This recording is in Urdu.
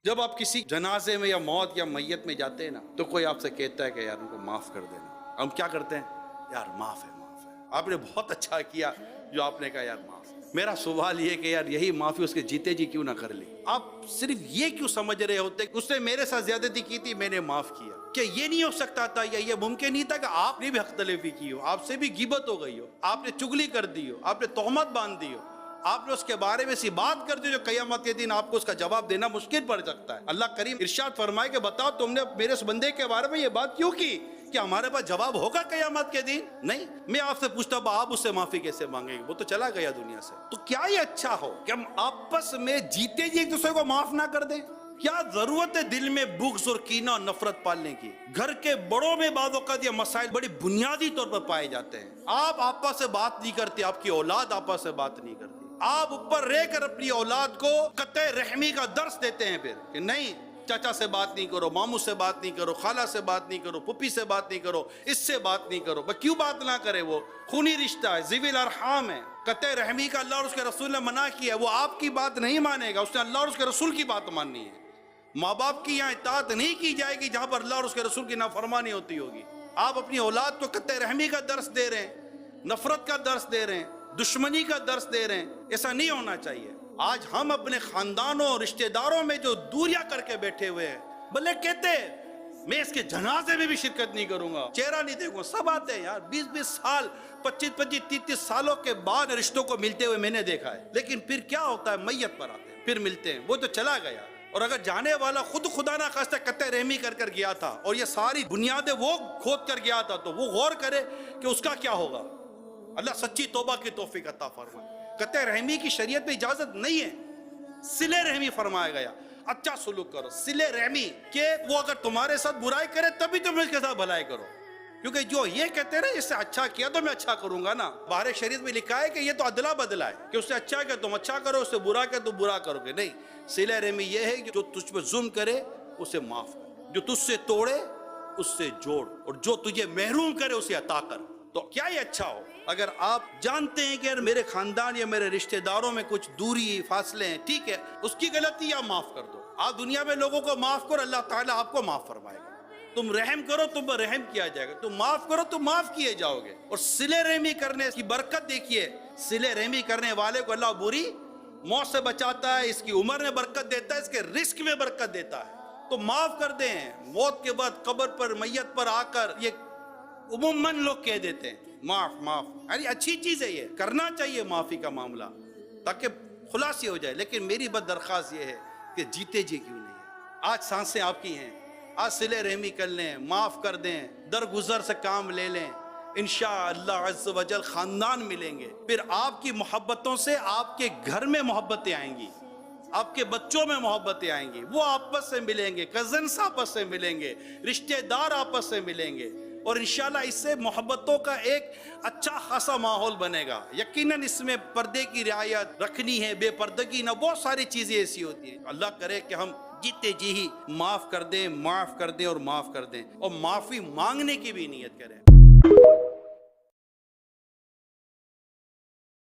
جب آپ کسی جنازے میں یا موت یا میت میں جاتے ہیں نا تو کوئی آپ سے کہتا ہے کہ یار ان کو معاف کر دینا، ہم کیا کرتے ہیں؟ یار معاف ہے، آپ نے بہت اچھا کیا جو آپ نے کہا یار معاف ہے۔ میرا سوال یہ کہ یار یہی معافی اس کے جیتے جی کیوں نہ کر لی؟ آپ صرف یہ کیوں سمجھ رہے ہوتے کہ اس نے میرے ساتھ زیادتی کی تھی میں نے معاف کیا؟ کہ یہ نہیں ہو سکتا تھا یا یہ ممکن نہیں تھا کہ آپ نے بھی حق تلفی کی ہو، آپ سے بھی غیبت ہو گئی ہو، آپ نے چگلی کر دی ہو، آپ نے تہمت باندھ دی ہو، آپ نے اس کے بارے میں ایسی بات کر دی جو قیامت کے دن آپ کو اس کا جواب دینا مشکل پڑ سکتا ہے۔ اللہ کریم ارشاد فرمائے کہ بتاؤ تم نے میرے اس بندے کے بارے میں یہ بات کیوں کی؟ کہ ہمارے پاس جواب ہوگا قیامت کے دن؟ نہیں۔ میں آپ سے پوچھتا ہوں آپ اس سے معافی کیسے مانگیں گے؟ وہ تو چلا گیا دنیا سے۔ تو کیا یہ اچھا ہو کہ ہم آپس میں جیتے جی ایک دوسرے کو معاف نہ کر دیں؟ کیا ضرورت ہے دل میں بغض اور کینہ اور نفرت پالنے کی؟ گھر کے بڑوں میں بعض اوقات یہ مسائل بڑی بنیادی طور پر پائے جاتے ہیں۔ آپ آپس سے بات نہیں کرتے، آپ کی اولاد آپس سے بات نہیں کرتی، آپ اوپر رہ کر اپنی اولاد کو قطع رحمی کا درس دیتے ہیں پھر کہ نہیں چچا سے بات نہیں کرو، ماموں سے بات نہیں کرو، خالہ سے بات نہیں کرو، پھوپھی سے بات نہیں کرو، اس سے بات نہیں کرو۔ کیوں بات نہ کرے؟ وہ خونی رشتہ ہے، ذوی الارحام ہے۔ قطع رحمی کا اللہ اور اس کے رسول نے منع کیا ہے، وہ آپ کی بات نہیں مانے گا، اس نے اللہ اور اس کے رسول کی بات ماننی ہے۔ ماں باپ کی یہاں اطاعت نہیں کی جائے گی جہاں پر اللہ اور اس کے رسول کی نافرمانی ہوتی ہوگی۔ آپ اپنی اولاد کو قطع رحمی کا درس دے رہے ہیں، نفرت کا درس دے رہے ہیں، دشمنی کا درس دے رہے ہیں۔ ایسا نہیں ہونا چاہیے۔ آج ہم اپنے خاندانوں اور رشتہ داروں میں جو دوریاں کر کے بیٹھے ہوئے ہیں، بھلے کہتے میں اس کے جنازے میں بھی شرکت نہیں کروں گا، چہرہ نہیں دیکھوں گا، سب آتے ہیں یار، 20 سال 25 30 سالوں کے بعد رشتوں کو ملتے ہوئے میں نے دیکھا ہے۔ لیکن پھر کیا ہوتا ہے؟ میت پر آتے ہیں، پھر ملتے ہیں، وہ تو چلا گیا۔ اور اگر جانے والا خود خدا نہ خواستہ قطع رحمی کر گیا تھا اور یہ ساری بنیادیں وہ کھود کر گیا تھا تو وہ غور کرے کہ اس کا کیا ہوگا۔ اللہ سچی توبہ کی توفیق عطا فرمائے۔ قطع رحمی کی شریعت میں اجازت نہیں ہے، صلہ رحمی فرمایا گیا۔ اچھا سلوک کرو، صلہ رحمی کہ وہ اگر تمہارے ساتھ برائی کرے تبھی تم اس کے ساتھ بھلائی کرو، کیونکہ جو یہ کہتے ہیں نا اس سے اچھا کیا تو میں اچھا کروں گا نا، باہر شریعت میں لکھا ہے کہ یہ تو ادلا بدلا ہے کہ اس سے اچھا کیا تم اچھا کرو، اس سے برا کیا تو برا کرو گے۔ نہیں، صلہ رحمی یہ ہے کہ جو تجھ پہ ظلم کرے اسے معاف کر، جو تجھ سے توڑے اس سے جوڑ، اور جو تجھے محروم کرے اسے عطا کر۔ تو کیا یہ اچھا ہو اگر آپ جانتے ہیں کہ میرے خاندان یا میرے رشتہ داروں میں کچھ دوری فاصلے ہیں، ٹھیک ہے، اس کی غلطی آپ معاف کر دو۔ آپ دنیا میں لوگوں کو معاف کرو، اللہ تعالیٰ آپ کو معاف فرمائے گا۔ تم رحم کرو تم پر رحم کیا جائے گا، تم معاف کرو تم معاف کیے جاؤ گے۔ اور صلہ رحمی کرنے کی برکت دیکھیے، صلہ رحمی کرنے والے کو اللہ بری موت سے بچاتا ہے، اس کی عمر میں برکت دیتا ہے، اس کے رزق میں برکت دیتا ہے۔ تو معاف کر دیں۔ موت کے بعد قبر پر میت پر آ کر یہ عموماً لوگ کہہ دیتے ہیں معاف معاف، یعنی اچھی چیز ہے، یہ کرنا چاہیے معافی کا معاملہ تاکہ خلاصی ہو جائے۔ لیکن میری بد درخواست یہ ہے کہ جیتے جی کیوں نہیں ہے؟ آج سانسیں آپ کی ہیں، آج صلہ رحمی کر لیں، معاف کر دیں، درگزر سے کام لے لیں، انشاءاللہ عز و جل خاندان ملیں گے۔ پھر آپ کی محبتوں سے آپ کے گھر میں محبتیں آئیں گی، آپ کے بچوں میں محبتیں آئیں گی، وہ آپس سے ملیں گے، کزنس آپس سے ملیں گے، رشتہ دار آپس سے ملیں گے، اور انشاءاللہ اس سے محبتوں کا ایک اچھا خاصا ماحول بنے گا۔ یقیناً اس میں پردے کی رعایت رکھنی ہے، بے پردگی نہ، بہت ساری چیزیں ایسی ہوتی ہیں۔ اللہ کرے کہ ہم جیتے جی ہی معاف کر دیں، معاف کر دیں اور معاف کر دیں، اور معافی مانگنے کی بھی نیت کریں۔